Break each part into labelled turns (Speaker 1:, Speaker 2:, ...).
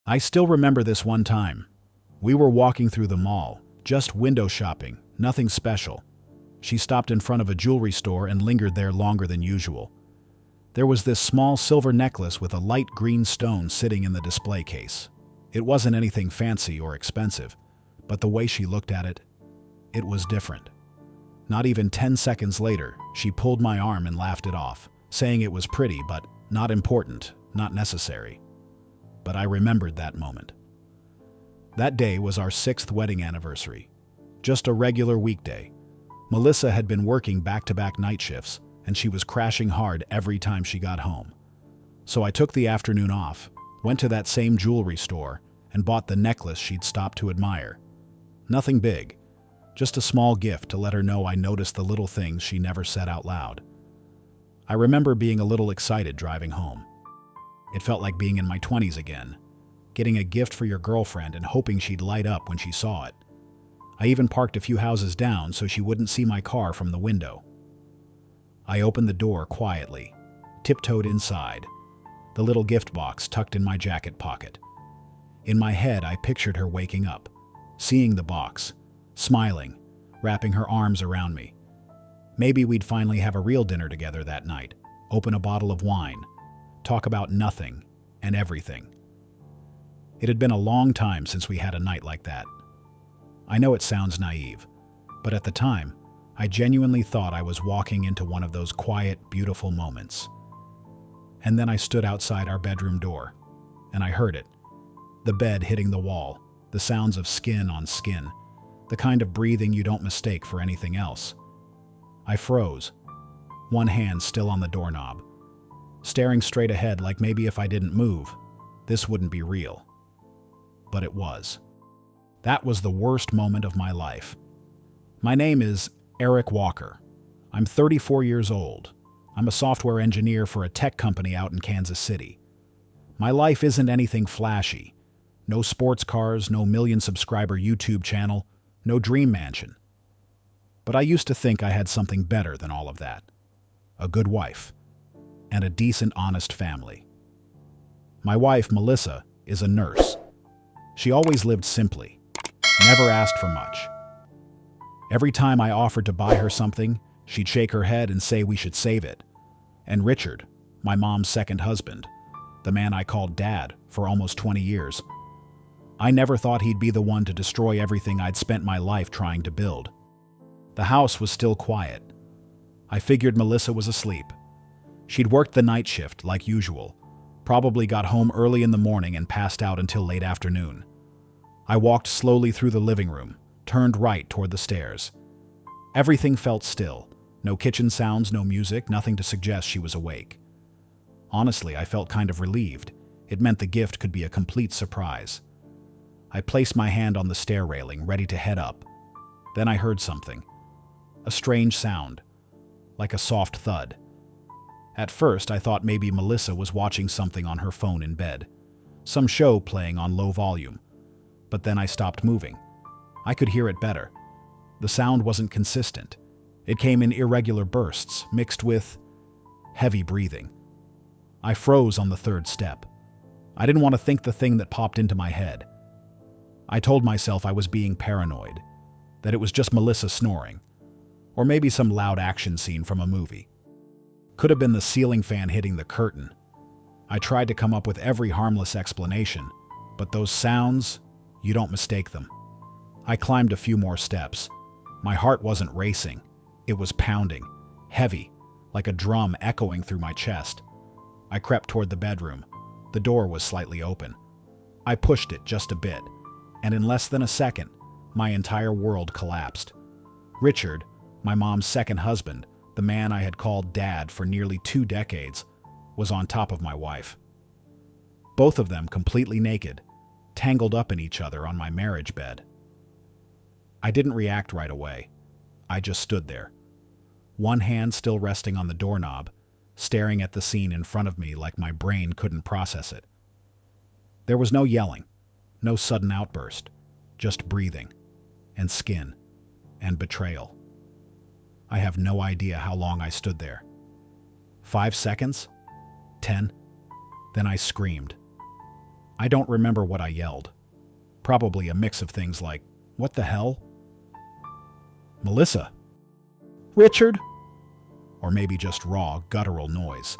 Speaker 1: I still remember this one time. We were walking through the mall, just window shopping, nothing special. She stopped in front of a jewelry store and lingered there longer than usual. There was this small silver necklace with a light green stone sitting in the display case. It wasn't anything fancy or expensive, but the way she looked at it, it was different. Not even 10 seconds later, she pulled my arm and laughed it off, saying it was pretty but not important, not necessary. But I remembered that moment. That day was our 6th wedding anniversary. Just a regular weekday. Melissa had been working back-to-back night shifts, and she was crashing hard every time she got home. So I took the afternoon off, went to that same jewelry store, and bought the necklace she'd stopped to admire. Nothing big, just a small gift to let her know I noticed the little things she never said out loud. I remember being a little excited driving home. It felt like being in my 20s again, getting a gift for your girlfriend and hoping she'd light up when she saw it. I even parked a few houses down so she wouldn't see my car from the window. I opened the door quietly, tiptoed inside, the little gift box tucked in my jacket pocket. In my head, I pictured her waking up, seeing the box, smiling, wrapping her arms around me. Maybe we'd finally have a real dinner together that night, open a bottle of wine, talk about nothing and everything. It had been a long time since we had a night like that. I know it sounds naive, but at the time, I genuinely thought I was walking into one of those quiet, beautiful moments. And then I stood outside our bedroom door, and I heard it. The bed hitting the wall, the sounds of skin on skin, the kind of breathing you don't mistake for anything else. I froze, one hand still on the doorknob, staring straight ahead like maybe if I didn't move, this wouldn't be real. But it was. That was the worst moment of my life. My name is Eric Walker. I'm 34 years old. I'm a software engineer for a tech company out in Kansas City. My life isn't anything flashy. No sports cars, no million-subscriber YouTube channel, no dream mansion. But I used to think I had something better than all of that. A good wife. And a decent, honest family. My wife, Melissa, is a nurse. She always lived simply. Never asked for much. Every time I offered to buy her something, she'd shake her head and say we should save it. And Richard, my mom's second husband, the man I called Dad for almost 20 years, I never thought he'd be the one to destroy everything I'd spent my life trying to build. The house was still quiet. I figured Melissa was asleep. She'd worked the night shift like usual, probably got home early in the morning and passed out until late afternoon. I walked slowly through the living room, turned right toward the stairs. Everything felt still. No kitchen sounds, no music, nothing to suggest she was awake. Honestly, I felt kind of relieved. It meant the gift could be a complete surprise. I placed my hand on the stair railing, ready to head up. Then I heard something. A strange sound, like a soft thud. At first, I thought maybe Melissa was watching something on her phone in bed, some show playing on low volume. But then I stopped moving. I could hear it better. The sound wasn't consistent. It came in irregular bursts, mixed with heavy breathing. I froze on the third step. I didn't want to think the thing that popped into my head. I told myself I was being paranoid, that it was just Melissa snoring, or maybe some loud action scene from a movie. Could have been the ceiling fan hitting the curtain. I tried to come up with every harmless explanation, but those sounds, you don't mistake them. I climbed a few more steps. My heart wasn't racing. It was pounding, heavy, like a drum echoing through my chest. I crept toward the bedroom. The door was slightly open. I pushed it just a bit, and in less than a second, my entire world collapsed. Richard, my mom's second husband, the man I had called Dad for nearly 2 decades, was on top of my wife. Both of them completely naked, tangled up in each other on my marriage bed. I didn't react right away. I just stood there, one hand still resting on the doorknob, staring at the scene in front of me like my brain couldn't process it. There was no yelling, no sudden outburst, just breathing, and skin, and betrayal. I have no idea how long I stood there. 5 seconds? 10? Then I screamed. I don't remember what I yelled. Probably a mix of things like, "What the hell?" "Melissa." "Richard?" Or maybe just raw, guttural noise.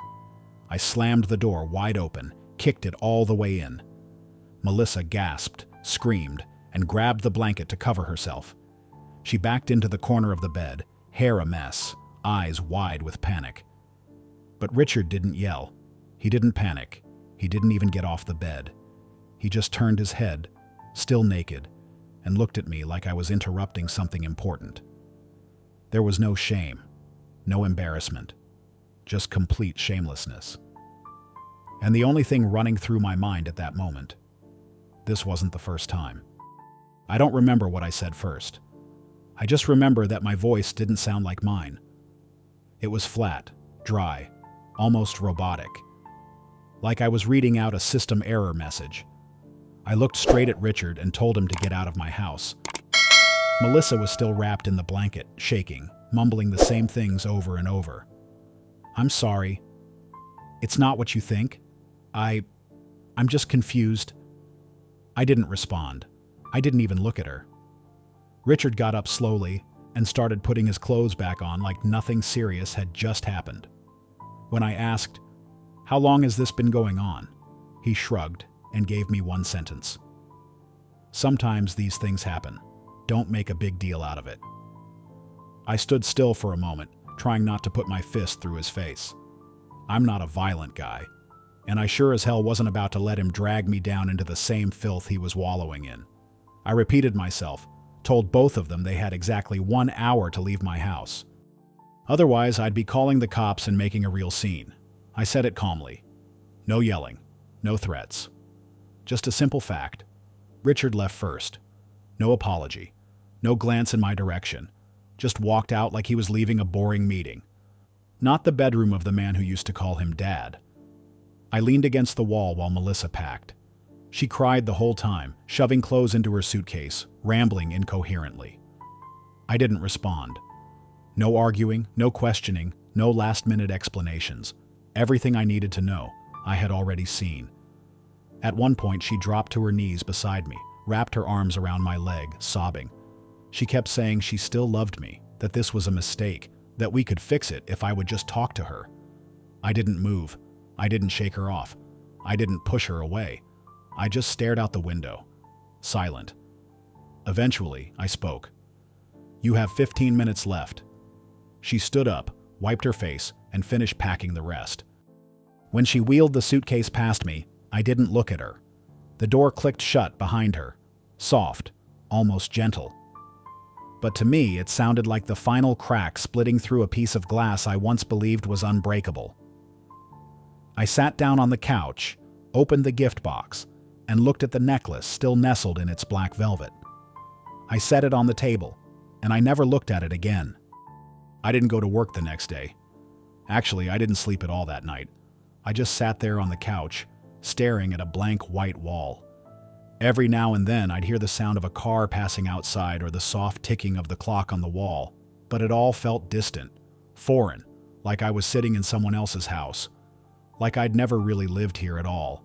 Speaker 1: I slammed the door wide open, kicked it all the way in. Melissa gasped, screamed, and grabbed the blanket to cover herself. She backed into the corner of the bed, hair a mess, eyes wide with panic. But Richard didn't yell. He didn't panic. He didn't even get off the bed. He just turned his head, still naked, and looked at me like I was interrupting something important. There was no shame, no embarrassment, just complete shamelessness. And the only thing running through my mind at that moment, this wasn't the first time. I don't remember what I said first. I just remember that my voice didn't sound like mine. It was flat, dry, almost robotic, like I was reading out a system error message. I looked straight at Richard and told him to get out of my house. Melissa was still wrapped in the blanket, shaking, mumbling the same things over and over. "I'm sorry. It's not what you think. I'm just confused." I didn't respond. I didn't even look at her. Richard got up slowly and started putting his clothes back on like nothing serious had just happened. When I asked, "How long has this been going on?" he shrugged and gave me one sentence. "Sometimes these things happen. Don't make a big deal out of it." I stood still for a moment, trying not to put my fist through his face. I'm not a violent guy, and I sure as hell wasn't about to let him drag me down into the same filth he was wallowing in. I repeated myself, told both of them they had exactly 1 hour to leave my house. Otherwise, I'd be calling the cops and making a real scene. I said it calmly. No yelling, no threats. Just a simple fact. Richard left first. No apology. No glance in my direction. Just walked out like he was leaving a boring meeting. Not the bedroom of the man who used to call him Dad. I leaned against the wall while Melissa packed. She cried the whole time, shoving clothes into her suitcase, rambling incoherently. I didn't respond. No arguing, no questioning, no last-minute explanations. Everything I needed to know, I had already seen. At one point, she dropped to her knees beside me, wrapped her arms around my leg, sobbing. She kept saying she still loved me, that this was a mistake, that we could fix it if I would just talk to her. I didn't move. I didn't shake her off. I didn't push her away. I just stared out the window, silent. Eventually, I spoke. "You have 15 minutes left." She stood up, wiped her face, and finished packing the rest. When she wheeled the suitcase past me, I didn't look at her. The door clicked shut behind her, soft, almost gentle. But to me, it sounded like the final crack splitting through a piece of glass I once believed was unbreakable. I sat down on the couch, opened the gift box, and looked at the necklace still nestled in its black velvet. I set it on the table, and I never looked at it again. I didn't go to work the next day. Actually, I didn't sleep at all that night. I just sat there on the couch, staring at a blank white wall. Every now and then, I'd hear the sound of a car passing outside or the soft ticking of the clock on the wall, but it all felt distant, foreign, like I was sitting in someone else's house, like I'd never really lived here at all.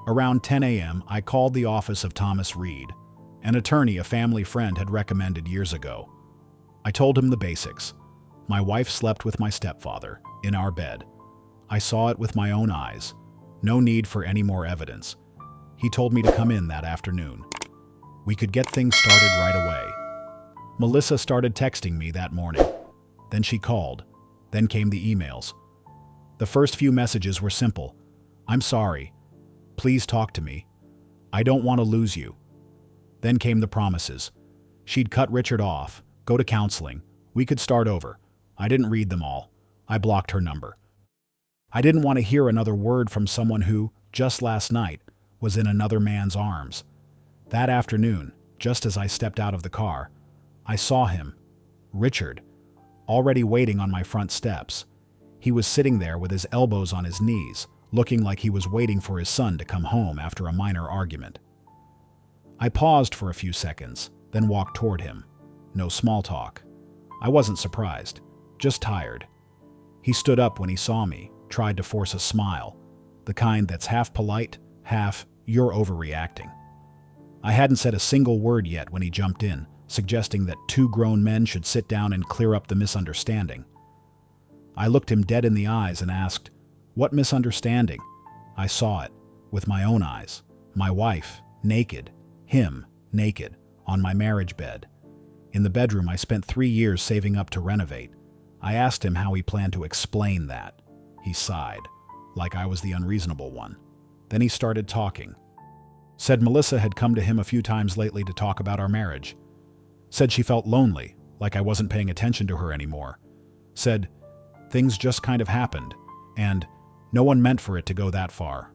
Speaker 1: Around 10 a.m., I called the office of Thomas Reed, an attorney a family friend had recommended years ago. I told him the basics. My wife slept with my stepfather, in our bed. I saw it with my own eyes. No need for any more evidence. He told me to come in that afternoon. We could get things started right away. Melissa started texting me that morning. Then she called. Then came the emails. The first few messages were simple. "I'm sorry. Please talk to me. I don't want to lose you." Then came the promises. She'd cut Richard off, go to counseling. We could start over. I didn't read them all. I blocked her number. I didn't want to hear another word from someone who, just last night, was in another man's arms. That afternoon, just as I stepped out of the car, I saw him, Richard, already waiting on my front steps. He was sitting there with his elbows on his knees, looking like he was waiting for his son to come home after a minor argument. I paused for a few seconds, then walked toward him. No small talk. I wasn't surprised, just tired. He stood up when he saw me, tried to force a smile, the kind that's half polite, half, "You're overreacting." I hadn't said a single word yet when he jumped in, suggesting that two grown men should sit down and clear up the misunderstanding. I looked him dead in the eyes and asked, "What misunderstanding?" I saw it, with my own eyes. My wife, naked. Him, naked, on my marriage bed. In the bedroom I spent 3 years saving up to renovate. I asked him how he planned to explain that. He sighed, like I was the unreasonable one. Then he started talking. Said Melissa had come to him a few times lately to talk about our marriage. Said she felt lonely, like I wasn't paying attention to her anymore. Said things just kind of happened, and no one meant for it to go that far.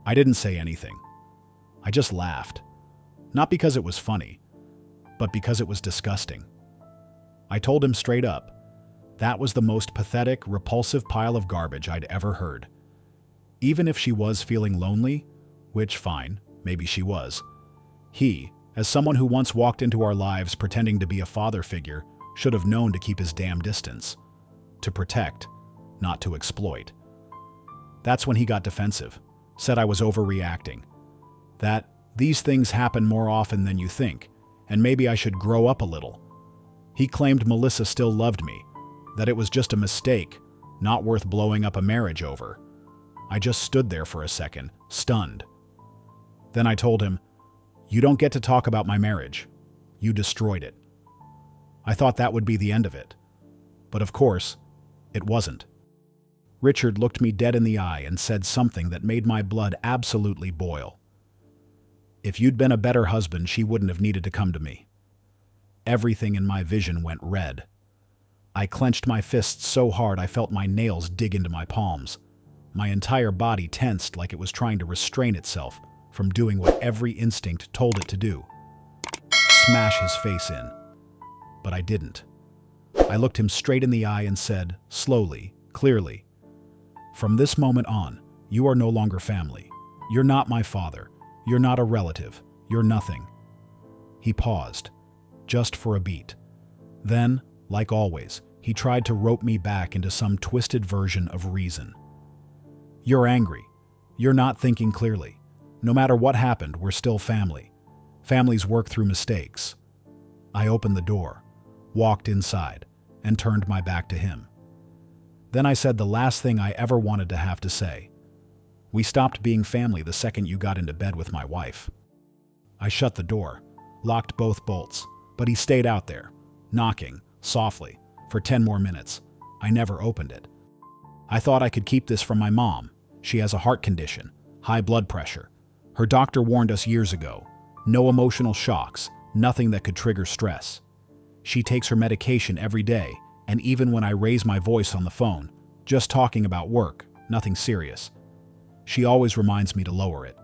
Speaker 1: I didn't say anything. I just laughed. Not because it was funny, but because it was disgusting. I told him straight up, that was the most pathetic, repulsive pile of garbage I'd ever heard. Even if she was feeling lonely, which fine, maybe she was, he, as someone who once walked into our lives pretending to be a father figure, should have known to keep his damn distance. To protect, not to exploit. That's when he got defensive, said I was overreacting. That these things happen more often than you think, and maybe I should grow up a little. He claimed Melissa still loved me, that it was just a mistake, not worth blowing up a marriage over. I just stood there for a second, stunned. Then I told him, "You don't get to talk about my marriage. You destroyed it." I thought that would be the end of it. But of course, it wasn't. Richard looked me dead in the eye and said something that made my blood absolutely boil. If you'd been a better husband, she wouldn't have needed to come to me. Everything in my vision went red. I clenched my fists so hard I felt my nails dig into my palms. My entire body tensed like it was trying to restrain itself from doing what every instinct told it to do. Smash his face in. But I didn't. I looked him straight in the eye and said, slowly, clearly, "From this moment on, you are no longer family. You're not my father. You're not a relative. You're nothing." He paused, just for a beat. Then, like always, he tried to rope me back into some twisted version of reason. "You're angry. You're not thinking clearly. No matter what happened, we're still family. Families work through mistakes." I opened the door, walked inside, and turned my back to him. Then I said the last thing I ever wanted to have to say. "We stopped being family the second you got into bed with my wife." I shut the door, locked both bolts, but he stayed out there, knocking, softly, for 10 more minutes. I never opened it. I thought I could keep this from my mom. She has a heart condition, high blood pressure. Her doctor warned us years ago. No emotional shocks, nothing that could trigger stress. She takes her medication every day, and even when I raise my voice on the phone, just talking about work, nothing serious, she always reminds me to lower it.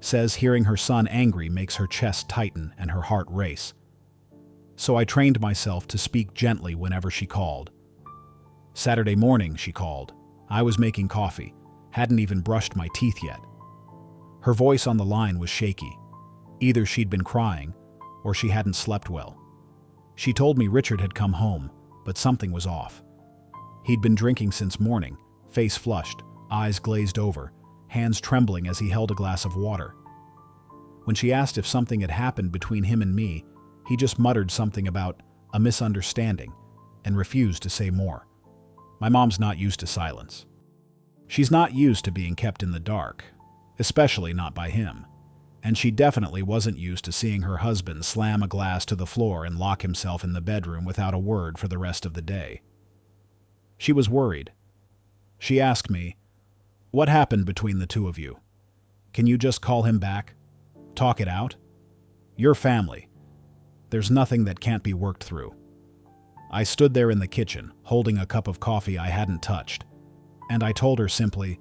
Speaker 1: Says hearing her son angry makes her chest tighten and her heart race. So I trained myself to speak gently whenever she called. Saturday morning, she called. I was making coffee, hadn't even brushed my teeth yet. Her voice on the line was shaky. Either she'd been crying, or she hadn't slept well. She told me Richard had come home, but something was off. He'd been drinking since morning, face flushed, eyes glazed over, hands trembling as he held a glass of water. When she asked if something had happened between him and me, he just muttered something about a misunderstanding and refused to say more. My mom's not used to silence. She's not used to being kept in the dark, especially not by him. And she definitely wasn't used to seeing her husband slam a glass to the floor and lock himself in the bedroom without a word for the rest of the day. She was worried. She asked me, "What happened between the two of you? Can you just call him back? Talk it out? You're family. There's nothing that can't be worked through." I stood there in the kitchen, holding a cup of coffee I hadn't touched, and I told her simply,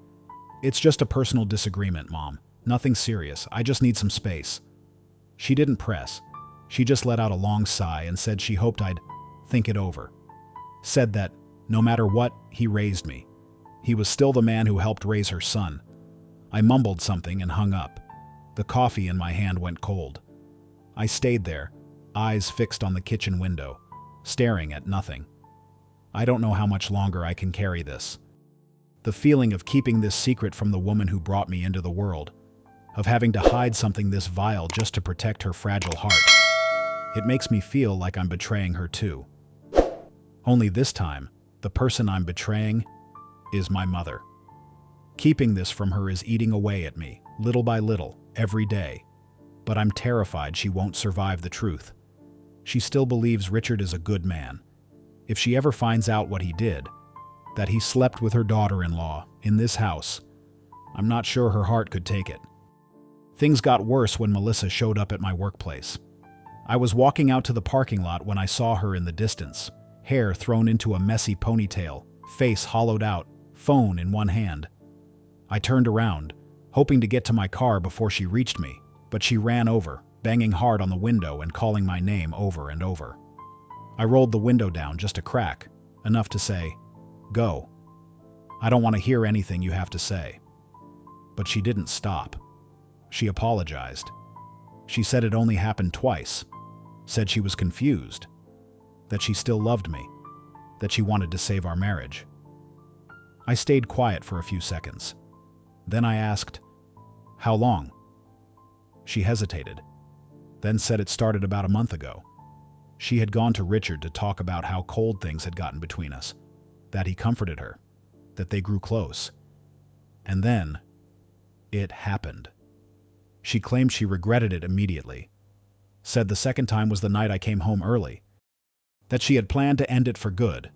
Speaker 1: "It's just a personal disagreement, Mom. Nothing serious. I just need some space." She didn't press. She just let out a long sigh and said she hoped I'd think it over. Said that, no matter what, he raised me. He was still the man who helped raise her son. I mumbled something and hung up. The coffee in my hand went cold. I stayed there, eyes fixed on the kitchen window, staring at nothing. I don't know how much longer I can carry this. The feeling of keeping this secret from the woman who brought me into the world, of having to hide something this vile just to protect her fragile heart. It makes me feel like I'm betraying her too. Only this time, the person I'm betraying is my mother. Keeping this from her is eating away at me, little by little, every day. But I'm terrified she won't survive the truth. She still believes Richard is a good man. If she ever finds out what he did, that he slept with her daughter-in-law in this house, I'm not sure her heart could take it. Things got worse when Melissa showed up at my workplace. I was walking out to the parking lot when I saw her in the distance, hair thrown into a messy ponytail, face hollowed out, phone in one hand. I turned around, hoping to get to my car before she reached me, but she ran over, banging hard on the window and calling my name over and over. I rolled the window down just a crack, enough to say, "Go. I don't want to hear anything you have to say." But she didn't stop. She apologized. She said it only happened twice, said she was confused, that she still loved me, that she wanted to save our marriage. I stayed quiet for a few seconds. Then I asked, "How long?" She hesitated, then said it started about a month ago. She had gone to Richard to talk about how cold things had gotten between us, that he comforted her, that they grew close. And then, it happened. She claimed she regretted it immediately, said the second time was the night I came home early, that she had planned to end it for good,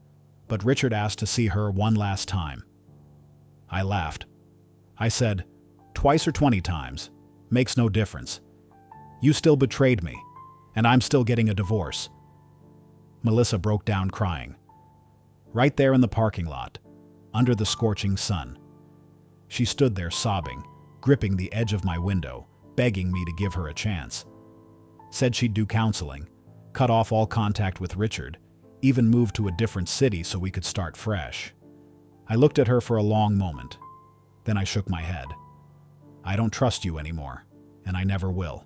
Speaker 1: but Richard asked to see her one last time. I laughed. I said, "Twice or 20 times, makes no difference. You still betrayed me, and I'm still getting a divorce." Melissa broke down crying. Right there in the parking lot, under the scorching sun. She stood there sobbing, gripping the edge of my window, begging me to give her a chance. Said she'd do counseling, cut off all contact with Richard, even move to a different city so we could start fresh. I looked at her for a long moment. Then I shook my head. "I don't trust you anymore, and I never will."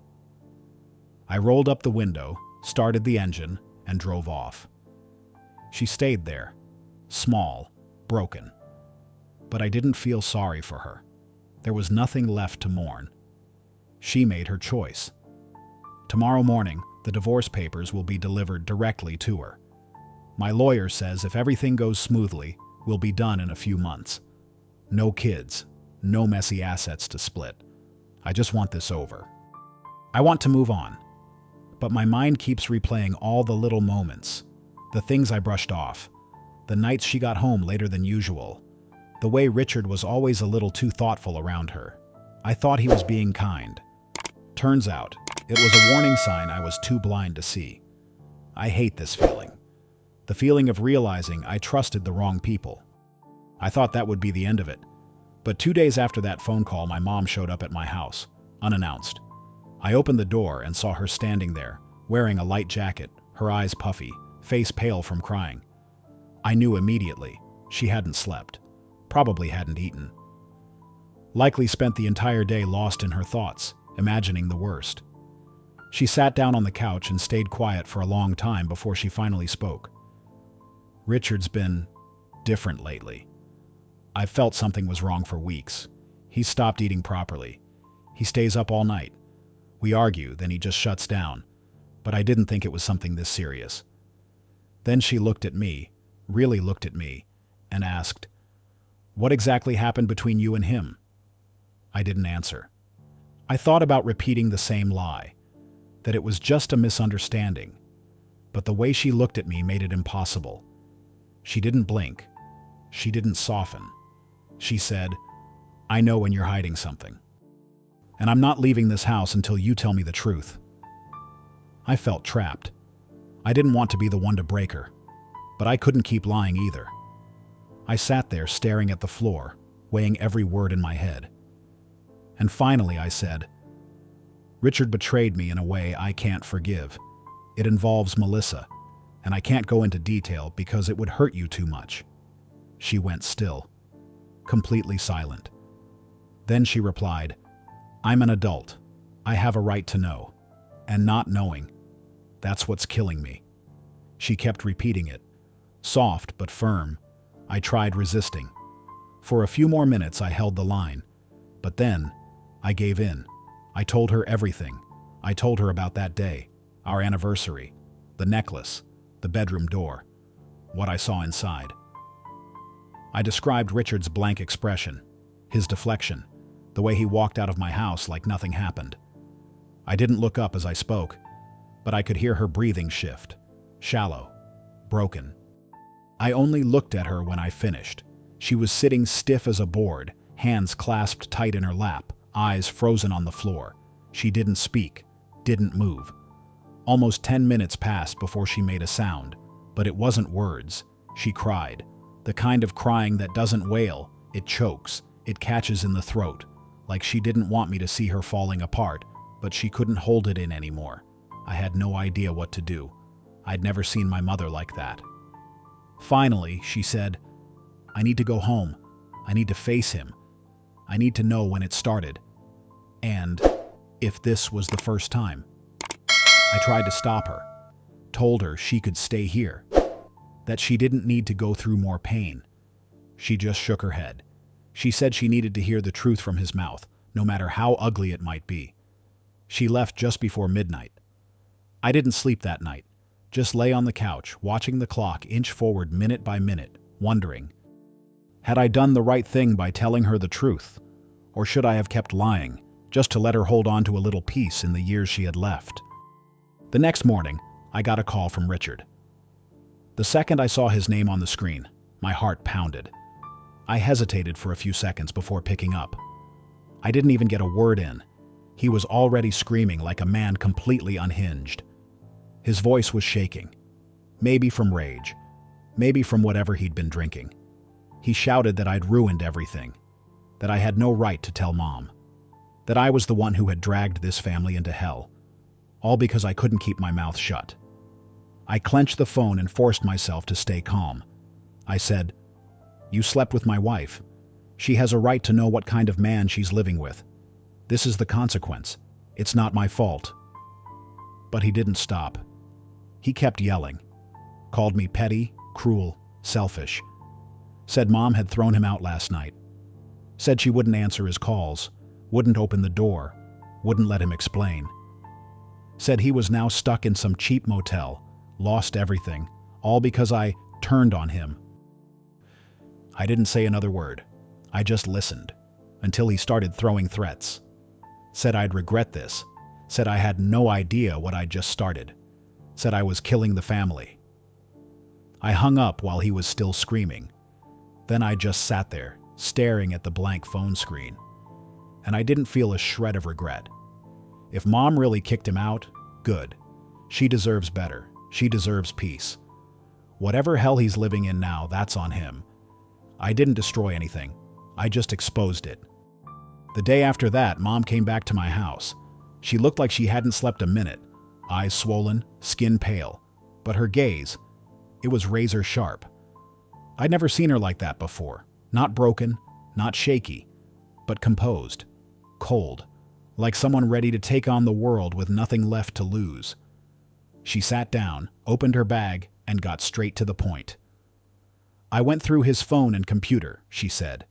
Speaker 1: I rolled up the window, started the engine, and drove off. She stayed there, small, broken. But I didn't feel sorry for her. There was nothing left to mourn. She made her choice. Tomorrow morning, the divorce papers will be delivered directly to her. My lawyer says if everything goes smoothly, we'll be done in a few months. No kids, no messy assets to split. I just want this over. I want to move on. But my mind keeps replaying all the little moments, the things I brushed off, the nights she got home later than usual, the way Richard was always a little too thoughtful around her. I thought he was being kind. Turns out, it was a warning sign I was too blind to see. I hate this feeling. The feeling of realizing I trusted the wrong people. I thought that would be the end of it. But 2 days after that phone call, my mom showed up at my house, unannounced. I opened the door and saw her standing there, wearing a light jacket, her eyes puffy, face pale from crying. I knew immediately she hadn't slept, probably hadn't eaten. Likely spent the entire day lost in her thoughts, imagining the worst. She sat down on the couch and stayed quiet for a long time before she finally spoke. "Richard's been different lately. I've felt something was wrong for weeks. He stopped eating properly. He stays up all night. We argue, then he just shuts down. But I didn't think it was something this serious." Then she looked at me, really looked at me, and asked, "What exactly happened between you and him?" I didn't answer. I thought about repeating the same lie, that it was just a misunderstanding. But the way she looked at me made it impossible. She didn't blink. She didn't soften. She said, "I know when you're hiding something. And I'm not leaving this house until you tell me the truth." I felt trapped. I didn't want to be the one to break her, but I couldn't keep lying either. I sat there staring at the floor, weighing every word in my head. And finally I said, "Richard betrayed me in a way I can't forgive. It involves Melissa, and I can't go into detail because it would hurt you too much." She went still, completely silent. Then she replied, "I'm an adult. I have a right to know. And not knowing, that's what's killing me." She kept repeating it, soft but firm. I tried resisting. For a few more minutes I held the line, but then I gave in. I told her everything. I told her about that day, our anniversary, the necklace, the bedroom door, what I saw inside. I described Richard's blank expression, his deflection, the way he walked out of my house like nothing happened. I didn't look up as I spoke, but I could hear her breathing shift, shallow, broken. I only looked at her when I finished. She was sitting stiff as a board, hands clasped tight in her lap, eyes frozen on the floor. She didn't speak, didn't move. Almost 10 minutes passed before she made a sound, but it wasn't words. She cried. The kind of crying that doesn't wail, it chokes, it catches in the throat, like she didn't want me to see her falling apart, but she couldn't hold it in anymore. I had no idea what to do. I'd never seen my mother like that. Finally, she said, "I need to go home. I need to face him. I need to know when it started. And if this was the first time." I tried to stop her, told her she could stay here, that she didn't need to go through more pain. She just shook her head. She said she needed to hear the truth from his mouth, no matter how ugly it might be. She left just before midnight. I didn't sleep that night, just lay on the couch, watching the clock inch forward minute by minute, wondering, had I done the right thing by telling her the truth? Or should I have kept lying, just to let her hold on to a little peace in the years she had left? The next morning, I got a call from Richard. The second I saw his name on the screen, my heart pounded. I hesitated for a few seconds before picking up. I didn't even get a word in. He was already screaming like a man completely unhinged. His voice was shaking, maybe from rage, maybe from whatever he'd been drinking. He shouted that I'd ruined everything, that I had no right to tell Mom, that I was the one who had dragged this family into hell, all because I couldn't keep my mouth shut. I clenched the phone and forced myself to stay calm. I said, "You slept with my wife. She has a right to know what kind of man she's living with. This is the consequence. It's not my fault." But he didn't stop. He kept yelling, called me petty, cruel, selfish, said Mom had thrown him out last night, said she wouldn't answer his calls, wouldn't open the door, wouldn't let him explain, said he was now stuck in some cheap motel, lost everything, all because I turned on him. I didn't say another word. I just listened, until he started throwing threats. Said I'd regret this, said I had no idea what I'd just started, said I was killing the family. I hung up while he was still screaming. Then I just sat there, staring at the blank phone screen. And I didn't feel a shred of regret. If Mom really kicked him out, good. She deserves better. She deserves peace. Whatever hell he's living in now, that's on him. I didn't destroy anything. I just exposed it. The day after that, Mom came back to my house. She looked like she hadn't slept a minute, eyes swollen, skin pale, but her gaze, it was razor sharp. I'd never seen her like that before. Not broken, not shaky, but composed, cold, like someone ready to take on the world with nothing left to lose. She sat down, opened her bag, and got straight to the point. "I went through his phone and computer," she said.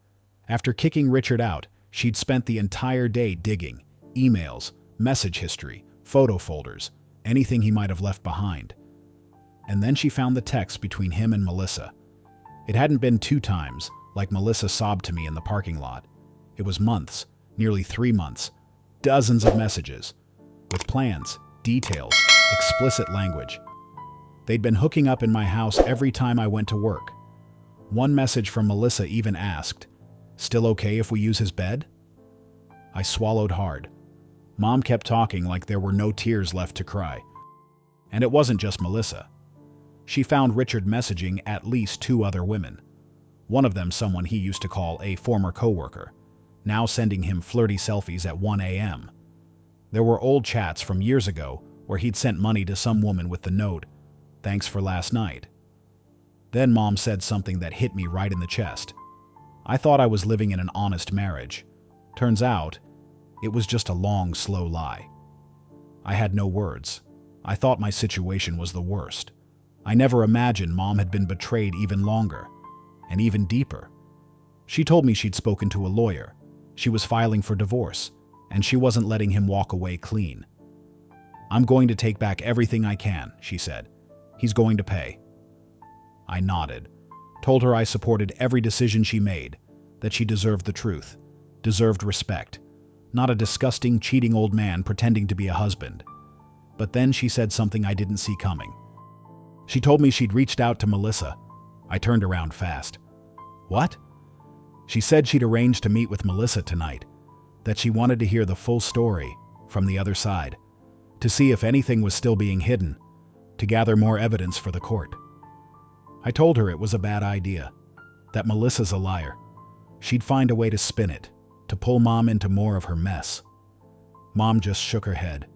Speaker 1: After kicking Richard out, she'd spent the entire day digging, emails, message history, photo folders, anything he might have left behind. And then she found the text between him and Melissa. It hadn't been 2 times, like Melissa sobbed to me in the parking lot. It was months, nearly 3 months, dozens of messages, with plans, details, explicit language. They'd been hooking up in my house every time I went to work. One message from Melissa even asked, "Still okay if we use his bed?" I swallowed hard. Mom kept talking like there were no tears left to cry. And it wasn't just Melissa. She found Richard messaging at least 2 other women. One of them someone he used to call a former coworker, now sending him flirty selfies at 1 a.m. There were old chats from years ago where he'd sent money to some woman with the note, "Thanks for last night." Then Mom said something that hit me right in the chest. I thought I was living in an honest marriage. Turns out, it was just a long, slow lie. I had no words. I thought my situation was the worst. I never imagined Mom had been betrayed even longer, and even deeper. She told me she'd spoken to a lawyer. She was filing for divorce, and she wasn't letting him walk away clean. "I'm going to take back everything I can," she said. "He's going to pay." I nodded, told her I supported every decision she made, that she deserved the truth, deserved respect, not a disgusting, cheating old man pretending to be a husband. But then she said something I didn't see coming. She told me she'd reached out to Melissa. I turned around fast. "What?" She said she'd arranged to meet with Melissa tonight, that she wanted to hear the full story from the other side, to see if anything was still being hidden, to gather more evidence for the court. I told her it was a bad idea, that Melissa's a liar. She'd find a way to spin it, to pull Mom into more of her mess. Mom just shook her head.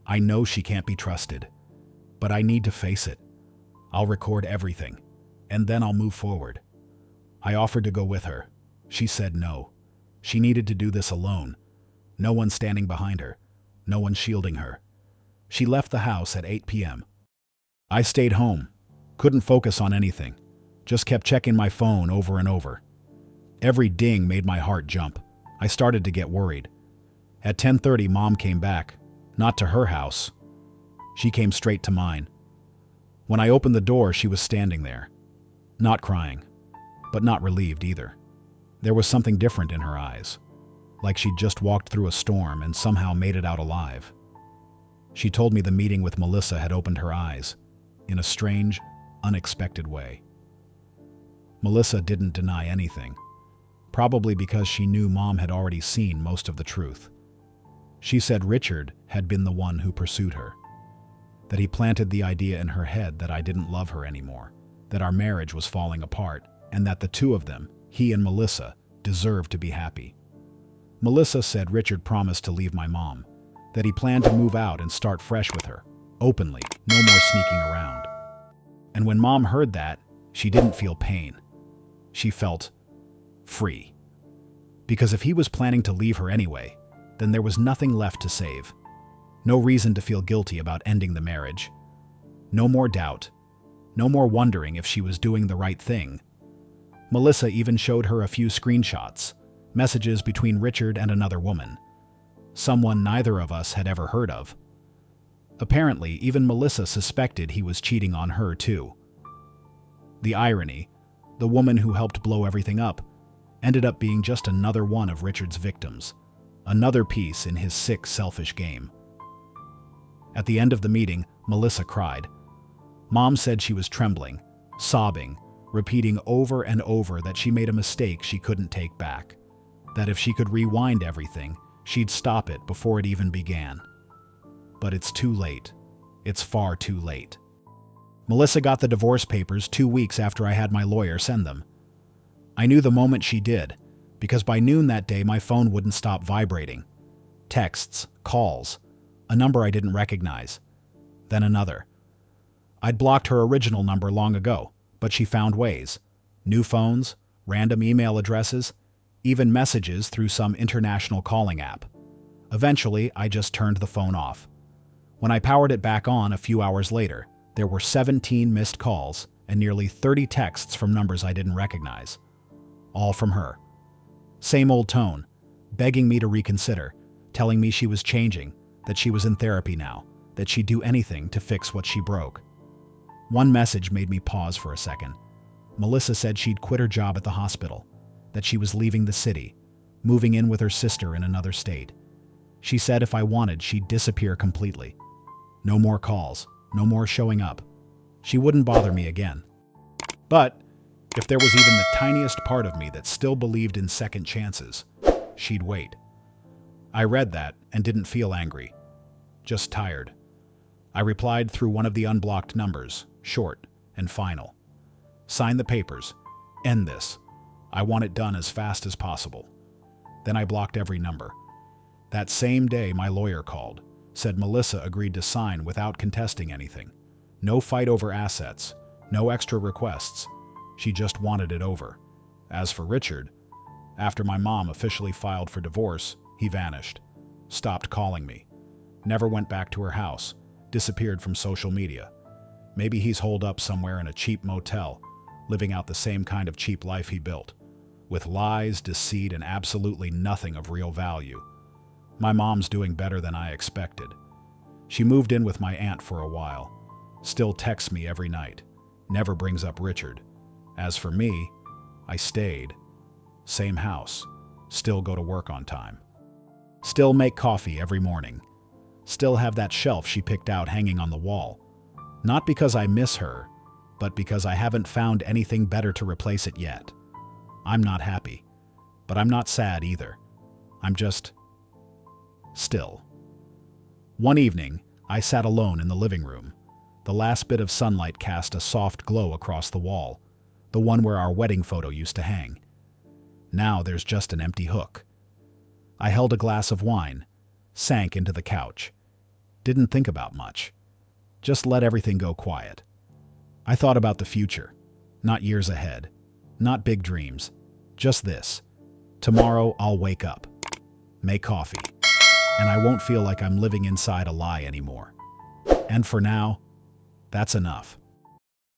Speaker 1: "I know she can't be trusted, but I need to face it. I'll record everything, and then I'll move forward." I offered to go with her. She said no. She needed to do this alone. No one standing behind her. No one shielding her. She left the house at 8 p.m. I stayed home. Couldn't focus on anything. Just kept checking my phone over and over. Every ding made my heart jump. I started to get worried. At 10:30, Mom came back. Not to her house. She came straight to mine. When I opened the door, she was standing there. Not crying, but not relieved either. There was something different in her eyes, like she'd just walked through a storm and somehow made it out alive. She told me the meeting with Melissa had opened her eyes, in a strange, unexpected way. Melissa didn't deny anything, probably because she knew Mom had already seen most of the truth. She said Richard had been the one who pursued her, that he planted the idea in her head that I didn't love her anymore, that our marriage was falling apart, and that the two of them, he and Melissa, deserved to be happy. Melissa said Richard promised to leave my mom, that he planned to move out and start fresh with her, openly, no more sneaking around. And when Mom heard that, she didn't feel pain. She felt free. Because if he was planning to leave her anyway, then there was nothing left to save. No reason to feel guilty about ending the marriage. No more doubt. No more wondering if she was doing the right thing. Melissa even showed her a few screenshots, messages between Richard and another woman, someone neither of us had ever heard of. Apparently, even Melissa suspected he was cheating on her too. The irony, the woman who helped blow everything up, ended up being just another one of Richard's victims, another piece in his sick, selfish game. At the end of the meeting, Melissa cried. Mom said she was trembling, sobbing, repeating over and over that she made a mistake she couldn't take back, that if she could rewind everything, she'd stop it before it even began. But it's too late. It's far too late. Melissa got the divorce papers 2 weeks after I had my lawyer send them. I knew the moment she did, because by noon that day my phone wouldn't stop vibrating. Texts, calls, a number I didn't recognize, then another. I'd blocked her original number long ago, but she found ways. New phones, random email addresses, even messages through some international calling app. Eventually, I just turned the phone off. When I powered it back on a few hours later, there were 17 missed calls and nearly 30 texts from numbers I didn't recognize. All from her. Same old tone, begging me to reconsider, telling me she was changing, that she was in therapy now, that she'd do anything to fix what she broke. One message made me pause for a second. Melissa said she'd quit her job at the hospital, that she was leaving the city, moving in with her sister in another state. She said if I wanted, she'd disappear completely. No more calls, no more showing up. She wouldn't bother me again. But if there was even the tiniest part of me that still believed in second chances, she'd wait. I read that and didn't feel angry, just tired. I replied through one of the unblocked numbers, short and final. Sign the papers. End this. I want it done as fast as possible. Then I blocked every number. That same day, my lawyer called, said Melissa agreed to sign without contesting anything. No fight over assets, no extra requests. She just wanted it over. As for Richard, after my mom officially filed for divorce, he vanished, stopped calling me, never went back to her house, disappeared from social media. Maybe he's holed up somewhere in a cheap motel, living out the same kind of cheap life he built. with lies, deceit, and absolutely nothing of real value. My mom's doing better than I expected. She moved in with my aunt for a while, still texts me every night, never brings up Richard. As for me, I stayed. Same house, still go to work on time. Still make coffee every morning. Still have that shelf she picked out hanging on the wall. Not because I miss her, but because I haven't found anything better to replace it yet. I'm not happy, but I'm not sad either. I'm just still. One evening, I sat alone in the living room. The last bit of sunlight cast a soft glow across the wall, the one where our wedding photo used to hang. Now there's just an empty hook. I held a glass of wine, sank into the couch. Didn't think about much. Just let everything go quiet. I thought about the future, not years ahead, not big dreams, just this. Tomorrow I'll wake up, make coffee, and I won't feel like I'm living inside a lie anymore. And for now, that's enough.